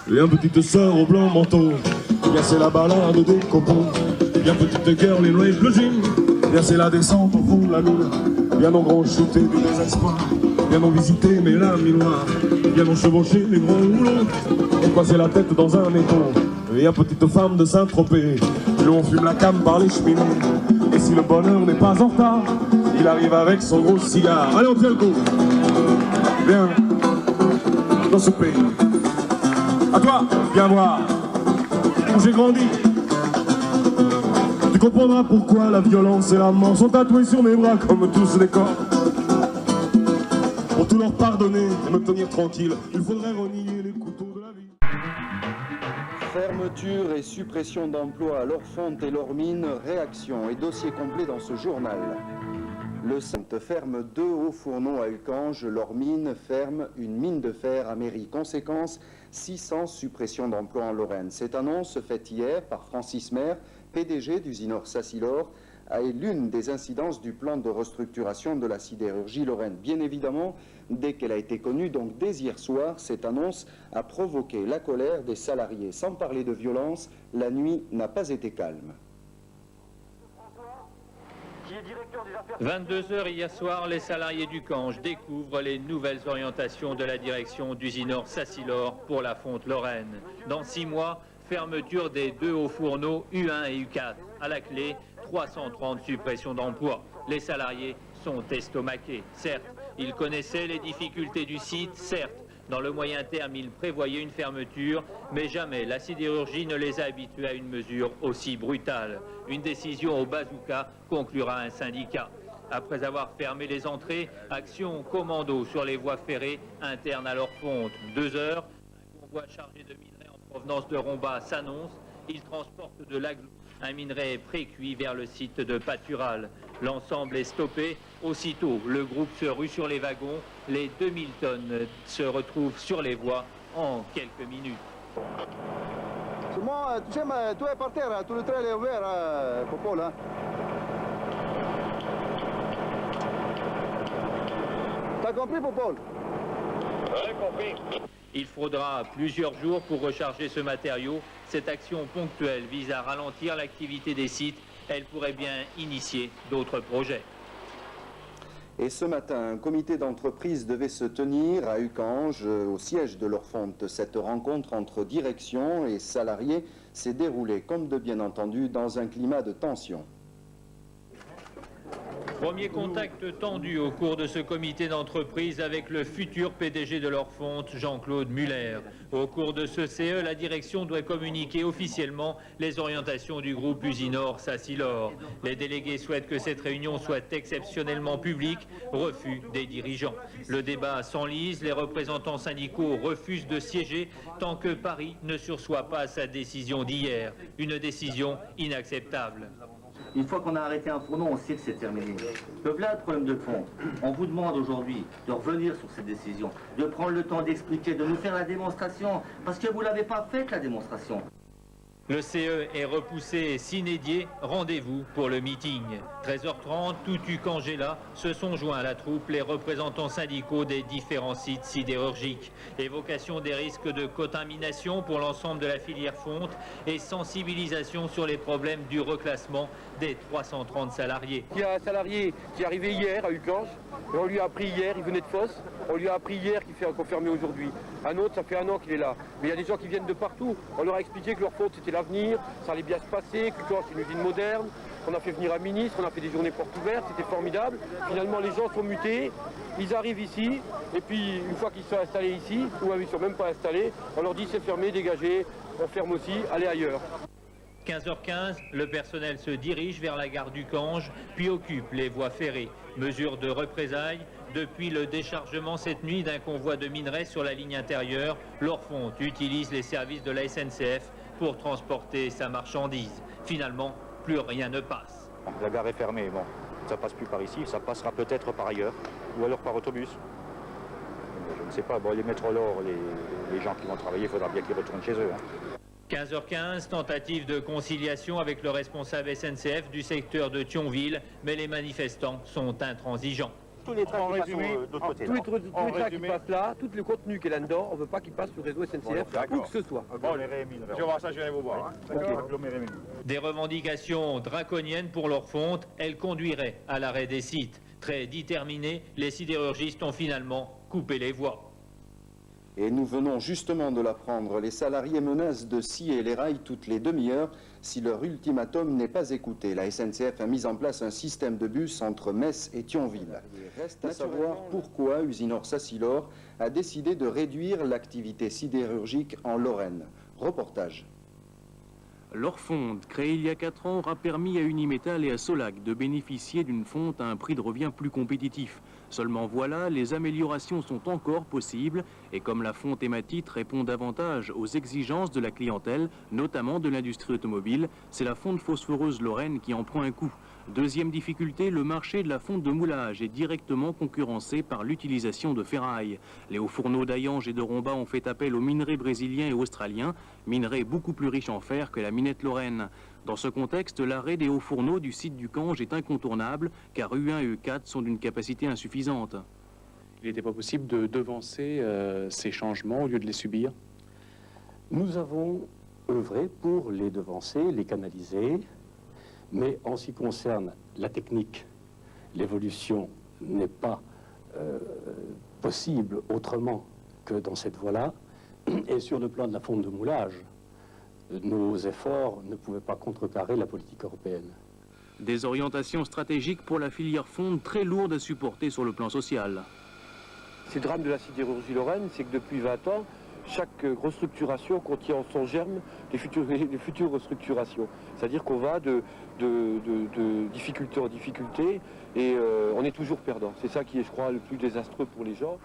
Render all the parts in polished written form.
Bien petite sœur au blanc manteau, bien c'est la balade des copeaux. Bien petite girl in red blue jean, bien c'est la descente au fond de la mine. Bien non grand chuter du désespoir, bien non visiter mes lames noires, bien non chevaucher les grands rouleaux et passer la tête dans un étau. Bien petite femme de Saint-Tropez, nous on fume la came par les cheminées. Et si le bonheur n'est pas en retard, il arrive avec son gros cigare. Allez, on tient le coup. Viens dans ce pays. À toi, viens voir où j'ai grandi. Tu comprendras pourquoi la violence et la mort sont tatoués sur mes bras comme tous les corps. Pour tout leur pardonner et me tenir tranquille, il faudrait renier les couteaux de la vie. Fermeture et suppression d'emplois à Lorfonte et Lormine, réaction et dossier complet dans ce journal. Le Saint ferme 2 hauts fourneaux à Ucange, Lormine ferme une mine de fer à Méry. Conséquence, 600 suppressions d'emplois en Lorraine. Cette annonce faite hier par Francis Maire, PDG d'Usinor Sassilor, est l'une des incidences du plan de restructuration de la sidérurgie lorraine. Bien évidemment, dès qu'elle a été connue, donc dès hier soir, cette annonce a provoqué la colère des salariés. Sans parler de violence, la nuit n'a pas été calme. 22 h hier soir, les salariés du Cange découvrent les nouvelles orientations de la direction d'Usinor Sassilor pour la fonte lorraine. Dans 6 mois, fermeture des 2 hauts fourneaux U1 et U4. À la clé, 330 suppressions d'emplois. Les salariés sont estomaqués. Certes, ils connaissaient les difficultés du site, certes. Dans le moyen terme, ils prévoyaient une fermeture, mais jamais la sidérurgie ne les a habitués à une mesure aussi brutale. Une décision au bazooka, conclura un syndicat. Après avoir fermé les entrées, action commando sur les voies ferrées internes à Lorfonte. 2 heures, un convoi chargé de minerais en provenance de Romba s'annonce. Il transporte de l'aglou, un minerai précuit vers le site de Patural. L'ensemble est stoppé. Aussitôt, le groupe se rue sur les wagons. Les 2000 tonnes se retrouvent sur les voies en quelques minutes. Simon, tu sais, tout est par terre, tout le trail est ouvert, Popol. Hein. T'as compris, Popol? Oui, compris. Il faudra plusieurs jours pour recharger ce matériau. Cette action ponctuelle vise à ralentir l'activité des sites. Elle pourrait bien initier d'autres projets. Et ce matin, un comité d'entreprise devait se tenir à Ucange, au siège de Lorfonte. Cette rencontre entre direction et salariés s'est déroulée, comme de bien entendu, dans un climat de tension. Premier contact tendu au cours de ce comité d'entreprise avec le futur PDG de Lorfonte, Jean-Claude Muller. Au cours de ce CE, la direction doit communiquer officiellement les orientations du groupe Usinor Sassilor. Les délégués souhaitent que cette réunion soit exceptionnellement publique, refus des dirigeants. Le débat s'enlise, les représentants syndicaux refusent de siéger tant que Paris ne sursoit pas à sa décision d'hier. Une décision inacceptable. Une fois qu'on a arrêté un fourneau, on sait que c'est terminé. Donc là, le problème de fond, on vous demande aujourd'hui de revenir sur cette décision, de prendre le temps d'expliquer, de nous faire la démonstration, parce que vous ne l'avez pas faite, la démonstration. Le CE est repoussé sine die, rendez-vous pour le meeting. 13h30, tout Ucangela se sont joints à la troupe les représentants syndicaux des différents sites sidérurgiques. Évocation des risques de contamination pour l'ensemble de la filière fonte et sensibilisation sur les problèmes du reclassement des 330 salariés. Il y a un salarié qui est arrivé hier à Ucange, et on lui a appris hier, il venait de Fosse, on lui a appris hier qu'il fait confirmer aujourd'hui. Un autre, ça fait 1 an qu'il est là. Mais il y a des gens qui viennent de partout. On leur a expliqué que leur faute c'était l'avenir, ça allait bien se passer, que c'est une usine moderne. On a fait venir un ministre, on a fait des journées portes ouvertes, c'était formidable. Finalement, les gens sont mutés, ils arrivent ici, et puis une fois qu'ils sont installés ici, ou ils ne sont même pas installés, on leur dit c'est fermé, dégagez, on ferme aussi, allez ailleurs. 15h15, le personnel se dirige vers la gare du Cange, puis occupe les voies ferrées. Mesure de représailles, depuis le déchargement cette nuit d'un convoi de minerais sur la ligne intérieure, Lorfonte utilise les services de la SNCF pour transporter sa marchandise. Finalement, plus rien ne passe. La gare est fermée, bon, ça passe plus par ici, ça passera peut-être par ailleurs, ou alors par autobus. Je ne sais pas, bon, les métrolors, les gens qui vont travailler, il faudra bien qu'ils retournent chez eux. Hein. 15h15, tentative de conciliation avec le responsable SNCF du secteur de Thionville, mais les manifestants sont intransigeants. tous les trains En qui passent résumé, de l'autre côté. Tous les trains qui résumé. passent là, tout le contenu qui est là-dedans, on ne veut pas qu'il passe sur le réseau SNCF, où que ce soit. Bon, les réémis, je vais voir ça, je vais vous voir. Des revendications draconiennes pour leur fonte, elles conduiraient à l'arrêt des sites. Très déterminés, les sidérurgistes ont finalement coupé les voies. Et nous venons justement de l'apprendre, les salariés menacent de scier les rails toutes les demi-heures si leur ultimatum n'est pas écouté. La SNCF a mis en place un système de bus entre Metz et Thionville. Reste à savoir pourquoi Usinor-Sassilor a décidé de réduire l'activité sidérurgique en Lorraine. Reportage. L'Orfonte, créée il y a 4 ans, aura permis à Unimétal et à Solac de bénéficier d'une fonte à un prix de revient plus compétitif. Seulement voilà, les améliorations sont encore possibles et comme la fonte hématite répond davantage aux exigences de la clientèle, notamment de l'industrie automobile, c'est la fonte phosphoreuse lorraine qui en prend un coup. Deuxième difficulté, le marché de la fonte de moulage est directement concurrencé par l'utilisation de ferraille. Les hauts fourneaux d'Ayange et de Romba ont fait appel aux minerais brésiliens et australiens, minerais beaucoup plus riches en fer que la minette lorraine. Dans ce contexte, l'arrêt des hauts fourneaux du site du Cange est incontournable, car U1 et U4 sont d'une capacité insuffisante. Il n'était pas possible de devancer ces changements au lieu de les subir? Nous avons œuvré pour les devancer, les canaliser, mais en ce qui concerne la technique, l'évolution n'est pas possible autrement que dans cette voie-là. Et sur le plan de la fonte de moulage, nos efforts ne pouvaient pas contrecarrer la politique européenne. Des orientations stratégiques pour la filière fonte très lourdes à supporter sur le plan social. C'est le drame de la sidérurgie lorraine, c'est que depuis 20 ans, chaque restructuration contient en son germe les futures restructurations. C'est-à-dire qu'on va de difficulté en difficulté et on est toujours perdant. C'est ça qui est, je crois, le plus désastreux pour les gens.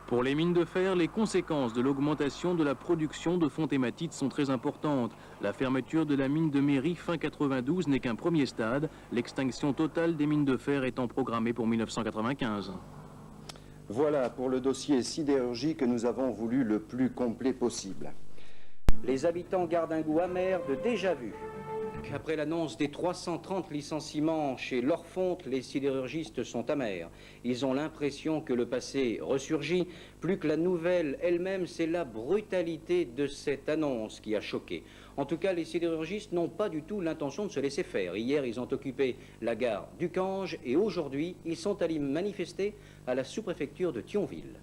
Pour les mines de fer, les conséquences de l'augmentation de la production de fonte hématite sont très importantes. La fermeture de la mine de Méry fin 92 n'est qu'un premier stade, l'extinction totale des mines de fer étant programmée pour 1995. Voilà pour le dossier sidérurgie que nous avons voulu le plus complet possible. Les habitants gardent un goût amer de déjà-vu. Après l'annonce des 330 licenciements chez l'Orfonte, les sidérurgistes sont amers. Ils ont l'impression que le passé ressurgit. Plus que la nouvelle elle-même, c'est la brutalité de cette annonce qui a choqué. En tout cas, les sidérurgistes n'ont pas du tout l'intention de se laisser faire. Hier, ils ont occupé la gare du Cange et aujourd'hui, ils sont allés manifester à la sous-préfecture de Thionville.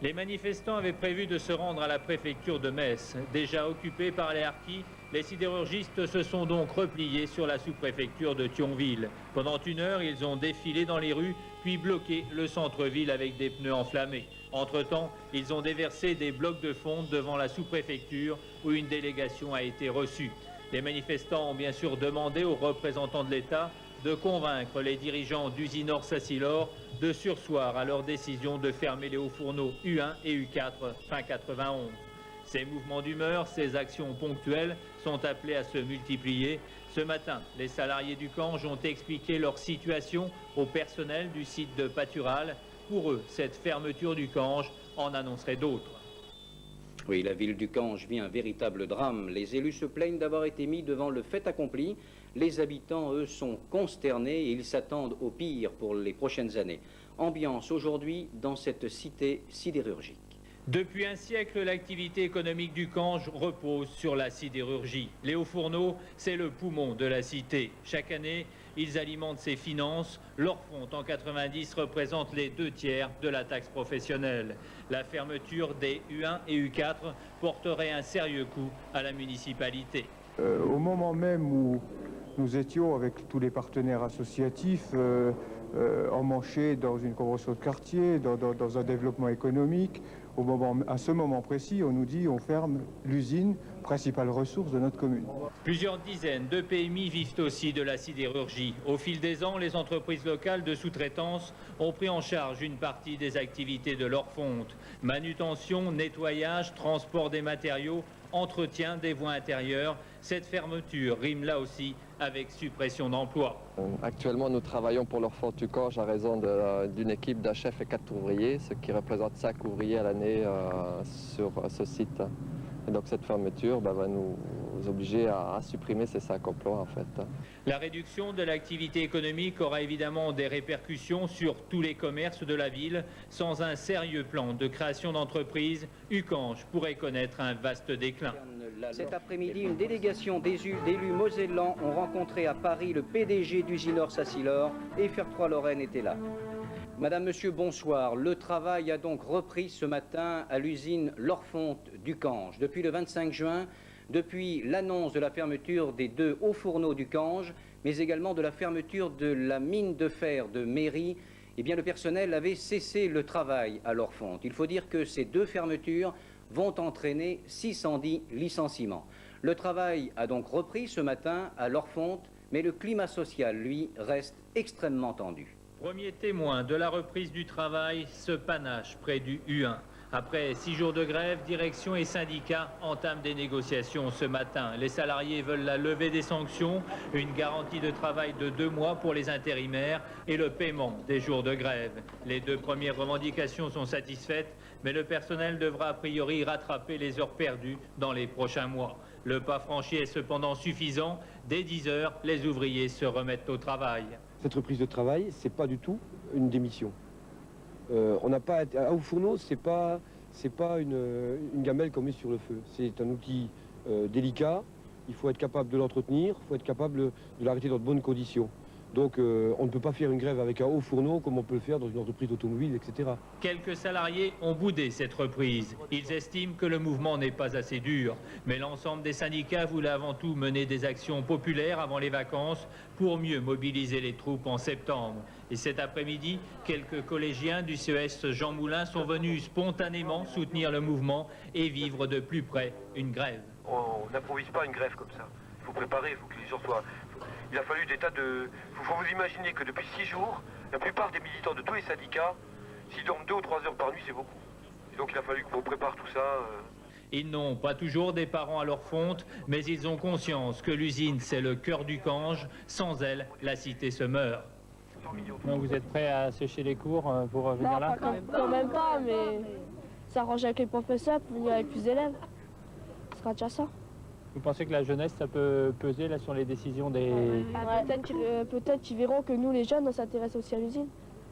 Les manifestants avaient prévu de se rendre à la préfecture de Metz. Déjà occupés par les harkis, les sidérurgistes se sont donc repliés sur la sous-préfecture de Thionville. Pendant 1 heure, ils ont défilé dans les rues, puis bloqué le centre-ville avec des pneus enflammés. Entre-temps, ils ont déversé des blocs de fonte devant la sous-préfecture où une délégation a été reçue. Les manifestants ont bien sûr demandé aux représentants de l'État de convaincre les dirigeants d'Usinor-Sassilor de surseoir à leur décision de fermer les hauts fourneaux U1 et U4 fin 91. Ces mouvements d'humeur, ces actions ponctuelles sont appelées à se multiplier. Ce matin, les salariés du Cange ont expliqué leur situation au personnel du site de Patural. Pour eux, cette fermeture du Cange en annoncerait d'autres. Oui, la ville du Cange vit un véritable drame. Les élus se plaignent d'avoir été mis devant le fait accompli. Les habitants, eux, sont consternés et ils s'attendent au pire pour les prochaines années. Ambiance aujourd'hui dans cette cité sidérurgique. Depuis un siècle, l'activité économique du Cange repose sur la sidérurgie. Les hauts fourneaux, c'est le poumon de la cité. Chaque année, ils alimentent ses finances. L'Orfonte, en 90, représente les 2/3 de la taxe professionnelle. La fermeture des U1 et U4 porterait un sérieux coup à la municipalité. Au moment même où nous étions avec tous les partenaires associatifs emmanchés dans une convention de quartier, dans un développement économique, à ce moment précis, on nous dit on ferme l'usine, principale ressource de notre commune. Plusieurs dizaines de PMI vivent aussi de la sidérurgie. Au fil des ans, les entreprises locales de sous-traitance ont pris en charge une partie des activités de l'Orfonte. Manutention, nettoyage, transport des matériaux, entretien des voies intérieures. Cette fermeture rime là aussi avec suppression d'emplois. Actuellement, nous travaillons pour l'Orfonte du Cange à raison d'une équipe d'un chef et 4 ouvriers, ce qui représente 5 ouvriers à l'année sur ce site. Et donc cette fermeture va nous vous obligez à supprimer ces 5 emplois en fait. La réduction de l'activité économique aura évidemment des répercussions sur tous les commerces de la ville. Sans un sérieux plan de création d'entreprises, Ucange pourrait connaître un vaste déclin. Cet après-midi, une délégation d'élus mosellans ont rencontré à Paris le PDG d'Usinor Sassilor et Fer3-Lorraine était là. Madame, Monsieur, bonsoir. Le travail a donc repris ce matin à l'usine Lorfonte d'Ucange. Depuis le 25 juin, depuis l'annonce de la fermeture des 2 hauts fourneaux d'Ucange, mais également de la fermeture de la mine de fer de Méry, eh bien, le personnel avait cessé le travail à Lorfonte. Il faut dire que ces 2 fermetures vont entraîner 610 licenciements. Le travail a donc repris ce matin à Lorfonte, mais le climat social, lui, reste extrêmement tendu. Premier témoin de la reprise du travail, ce panache près du U1. Après 6 jours de grève, direction et syndicats entament des négociations ce matin. Les salariés veulent la levée des sanctions, une garantie de travail de 2 mois pour les intérimaires et le paiement des jours de grève. Les 2 premières revendications sont satisfaites, mais le personnel devra a priori rattraper les heures perdues dans les prochains mois. Le pas franchi est cependant suffisant. Dès 10 heures, les ouvriers se remettent au travail. Cette reprise de travail, c'est pas du tout une démission. On n'a pas au fourneau, c'est pas une gamelle qu'on met sur le feu. C'est un outil délicat. Il faut être capable de l'entretenir, il faut être capable de l'arrêter dans de bonnes conditions. Donc on ne peut pas faire une grève avec un haut fourneau comme on peut le faire dans une entreprise automobile, etc. Quelques salariés ont boudé cette reprise. Ils estiment que le mouvement n'est pas assez dur. Mais l'ensemble des syndicats voulaient avant tout mener des actions populaires avant les vacances pour mieux mobiliser les troupes en septembre. Et cet après-midi, quelques collégiens du CES Jean Moulin sont venus spontanément soutenir le mouvement et vivre de plus près une grève. On n'improvise pas une grève comme ça. Il faut préparer, il faut que les gens soient... Il a fallu des tas de... Il faut vous imaginer que depuis 6 jours, la plupart des militants de tous les syndicats, s'ils dorment 2 ou 3 heures par nuit, c'est beaucoup. Et donc il a fallu qu'on prépare tout ça. Ils n'ont pas toujours des parents à leur fonte, mais ils ont conscience que l'usine, c'est le cœur d'Ucange. Sans elle, la cité se meurt. Donc vous êtes prêts à sécher les cours pour venir là? Quand même pas, mais ça arrange avec les professeurs pour venir avec plus d'élèves. Ce sera déjà ça. Vous pensez que la jeunesse, ça peut peser là sur les décisions des... Peut-être qu'ils verront que nous, les jeunes, on s'intéresse aussi à l'usine,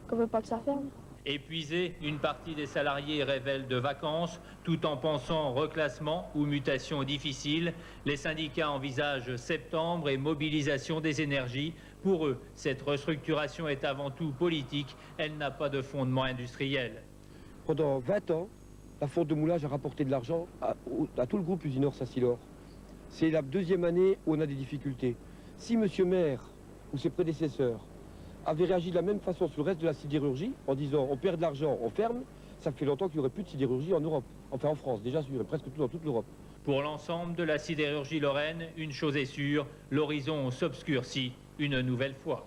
qu'on ne veut pas que ça ferme. Épuisés, une partie des salariés révèle de vacances, tout en pensant reclassement ou mutation difficile. Les syndicats envisagent septembre et mobilisation des énergies. Pour eux, cette restructuration est avant tout politique, elle n'a pas de fondement industriel. Pendant 20 ans, la fonte de moulage a rapporté de l'argent à tout le groupe Usinor Sassilor. C'est la 2e année où on a des difficultés. Si M. Maire ou ses prédécesseurs avaient réagi de la même façon sur le reste de la sidérurgie, en disant on perd de l'argent, on ferme, ça fait longtemps qu'il n'y aurait plus de sidérurgie en Europe. Enfin en France, déjà sûr, presque tout dans toute l'Europe. Pour l'ensemble de la sidérurgie lorraine, une chose est sûre, l'horizon s'obscurcit une nouvelle fois.